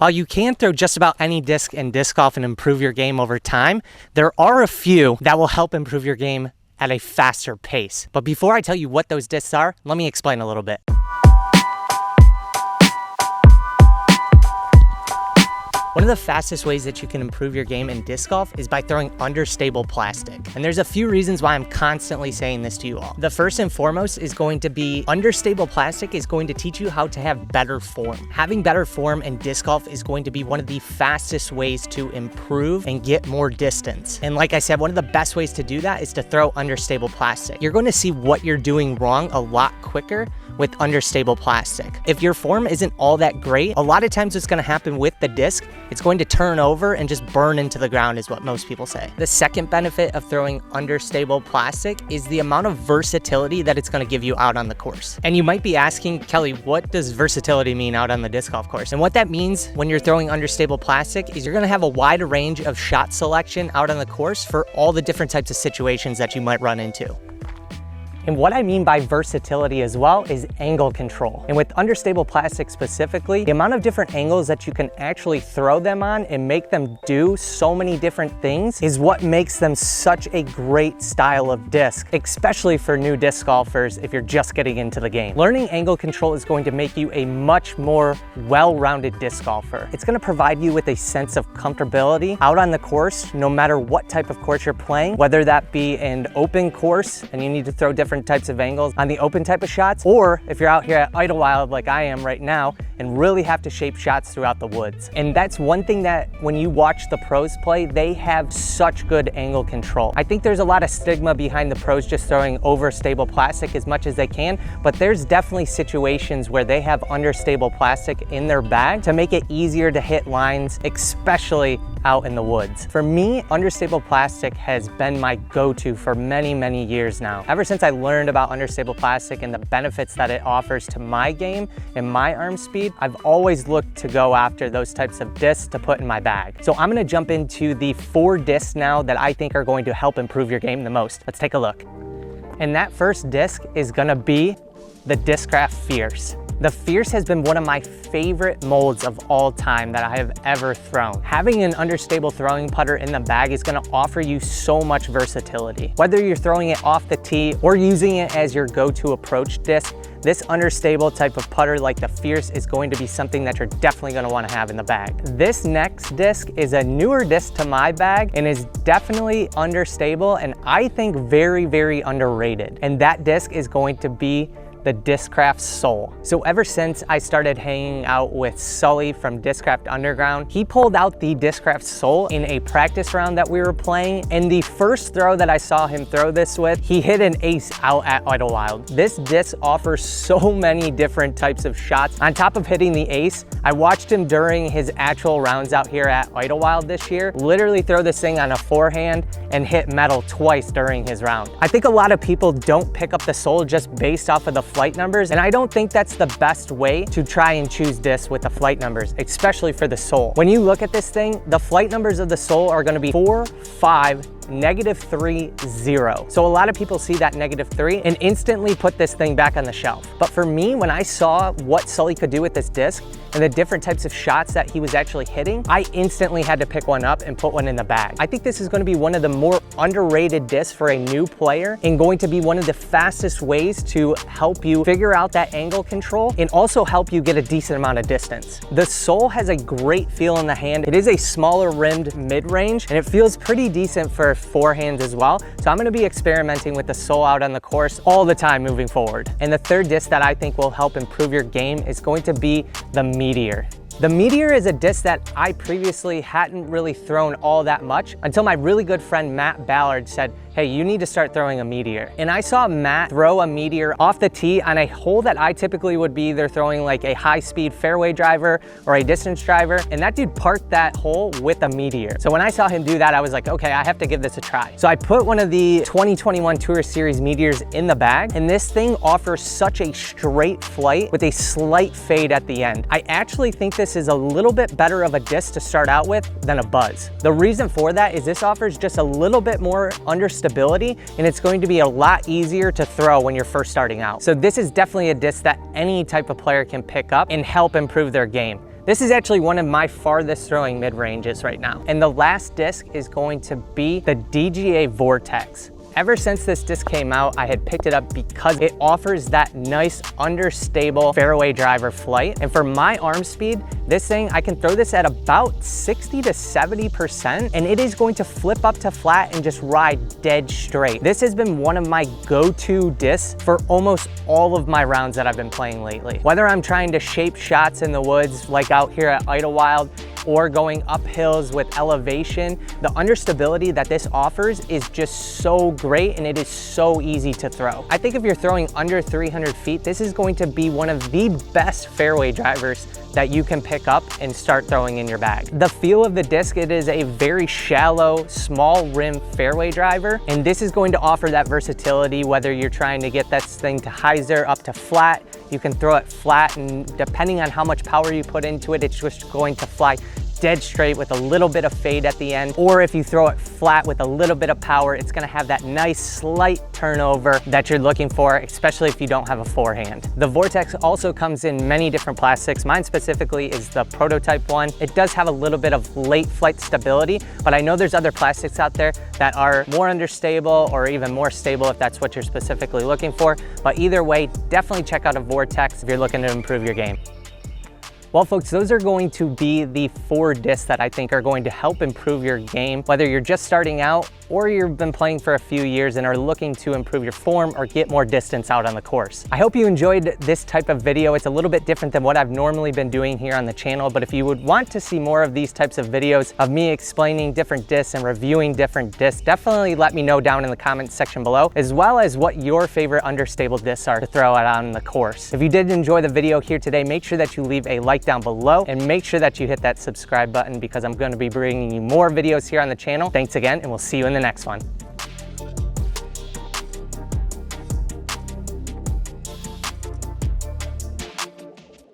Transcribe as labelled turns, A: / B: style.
A: While you can throw just about any disc in disc golf and improve your game over time, there are a few that will help improve your game at a faster pace. But before I tell you what those discs are, let me explain a little bit. One of the fastest ways that you can improve your game in disc golf is by throwing understable plastic. And there's a few reasons why I'm constantly saying this to you all. The first and foremost is going to be understable plastic is going to teach you how to have better form. Having better form in disc golf is going to be one of the fastest ways to improve and get more distance. And like I said, one of the best ways to do that is to throw understable plastic. You're going to see what you're doing wrong a lot quicker with understable plastic. If your form isn't all that great, a lot of times what's gonna happen with the disc, it's going to turn over and just burn into the ground is what most people say. The second benefit of throwing understable plastic is the amount of versatility that it's gonna give you out on the course. And you might be asking, Kelly, what does versatility mean out on the disc golf course? And what that means when you're throwing understable plastic is you're gonna have a wide range of shot selection out on the course for all the different types of situations that you might run into. And what I mean by versatility as well is angle control. And with understable plastic specifically, the amount of different angles that you can actually throw them on and make them do so many different things is what makes them such a great style of disc, especially for new disc golfers if you're just getting into the game. Learning angle control is going to make you a much more well-rounded disc golfer. It's gonna provide you with a sense of comfortability out on the course, no matter what type of course you're playing, whether that be an open course and you need to throw different types of angles on the open type of shots, or if you're out here at Idlewild like I am right now and really have to shape shots throughout the woods. And that's one thing that when you watch the pros play, they have such good angle control. I think there's a lot of stigma behind the pros just throwing overstable plastic as much as they can, but there's definitely situations where they have understable plastic in their bag to make it easier to hit lines, especially out in the woods. For me, understable plastic has been my go-to for many, many years now. Ever since I learned about understable plastic and the benefits that it offers to my game and my arm speed, I've always looked to go after those types of discs to put in my bag. So I'm gonna jump into the 4 discs now that I think are going to help improve your game the most. Let's take a look. And that first disc is gonna be the Discraft Fierce. The Fierce has been one of my favorite molds of all time that I have ever thrown. Having an understable throwing putter in the bag is gonna offer you so much versatility. Whether you're throwing it off the tee or using it as your go-to approach disc, this understable type of putter like the Fierce is going to be something that you're definitely gonna wanna have in the bag. This next disc is a newer disc to my bag and is definitely understable and I think very, very underrated. And that disc is going to be the Discraft Soul. So ever since I started hanging out with Sully from Discraft Underground, he pulled out the Discraft Soul in a practice round that we were playing. And the first throw that I saw him throw this with, he hit an ace out at Idlewild. This disc offers so many different types of shots. On top of hitting the ace, I watched him during his actual rounds out here at Idlewild this year, literally throw this thing on a forehand and hit metal twice during his round. I think a lot of people don't pick up the Soul just based off of the flight numbers, and I don't think that's the best way to try and choose discs with the flight numbers, especially for the Soul. When you look at this thing, the flight numbers of the Soul are gonna be 4, 5, -3, 0. So a lot of people see that -3 and instantly put this thing back on the shelf. But for me, when I saw what Sully could do with this disc and the different types of shots that he was actually hitting, I instantly had to pick one up and put one in the bag. I think this is going to be one of the more underrated discs for a new player and going to be one of the fastest ways to help you figure out that angle control and also help you get a decent amount of distance. The Soul has a great feel in the hand. It is a smaller rimmed mid-range and it feels pretty decent for forehands as well. So I'm gonna be experimenting with the Soul out on the course all the time moving forward. And the third disc that I think will help improve your game is going to be the Meteor. The Meteor is a disc that I previously hadn't really thrown all that much until my really good friend Matt Ballard said, hey, you need to start throwing a Meteor. And I saw Matt throw a Meteor off the tee on a hole that I typically would be either throwing like a high-speed fairway driver or a distance driver, and that dude parked that hole with a Meteor. So when I saw him do that, I was like, okay, I have to give this a try. So I put one of the 2021 Tour Series Meteors in the bag, and this thing offers such a straight flight with a slight fade at the end. I actually think this is a little bit better of a disc to start out with than a Buzz. The reason for that is this offers just a little bit more stability, and it's going to be a lot easier to throw when you're first starting out. So this is definitely a disc that any type of player can pick up and help improve their game. This is actually one of my farthest throwing mid-ranges right now. And the last disc is going to be the DGA Vortex. Ever since this disc came out, I had picked it up because it offers that nice understable fairway driver flight. And for my arm speed, this thing, I can throw this at about 60 to 70%, and it is going to flip up to flat and just ride dead straight. This has been one of my go-to discs for almost all of my rounds that I've been playing lately. Whether I'm trying to shape shots in the woods, like out here at Idlewild, or going up hills with elevation, the understability that this offers is just so great, and it is so easy to throw. I think if you're throwing under 300 feet, this is going to be one of the best fairway drivers that you can pick up and start throwing in your bag. The feel of the disc, it is a very shallow, small rim fairway driver, and this is going to offer that versatility whether you're trying to get this thing to hyzer up to flat. You can throw it flat, and depending on how much power you put into it, it's just going to fly dead straight with a little bit of fade at the end. Or if you throw it flat with a little bit of power, it's gonna have that nice slight turnover that you're looking for, especially if you don't have a forehand. The Vortex also comes in many different plastics. Mine specifically is the prototype one. It does have a little bit of late flight stability, but I know there's other plastics out there that are more understable or even more stable if that's what you're specifically looking for. But either way, definitely check out a Vortex if you're looking to improve your game. Well, folks, those are going to be the 4 discs that I think are going to help improve your game, whether you're just starting out or you've been playing for a few years and are looking to improve your form or get more distance out on the course. I hope you enjoyed this type of video. It's a little bit different than what I've normally been doing here on the channel, but if you would want to see more of these types of videos of me explaining different discs and reviewing different discs, definitely let me know down in the comments section below, as well as what your favorite understable discs are to throw out on the course. If you did enjoy the video here today, make sure that you leave a like down below and make sure that you hit that subscribe button because I'm going to be bringing you more videos here on the channel. Thanks again, and we'll see you in the next one.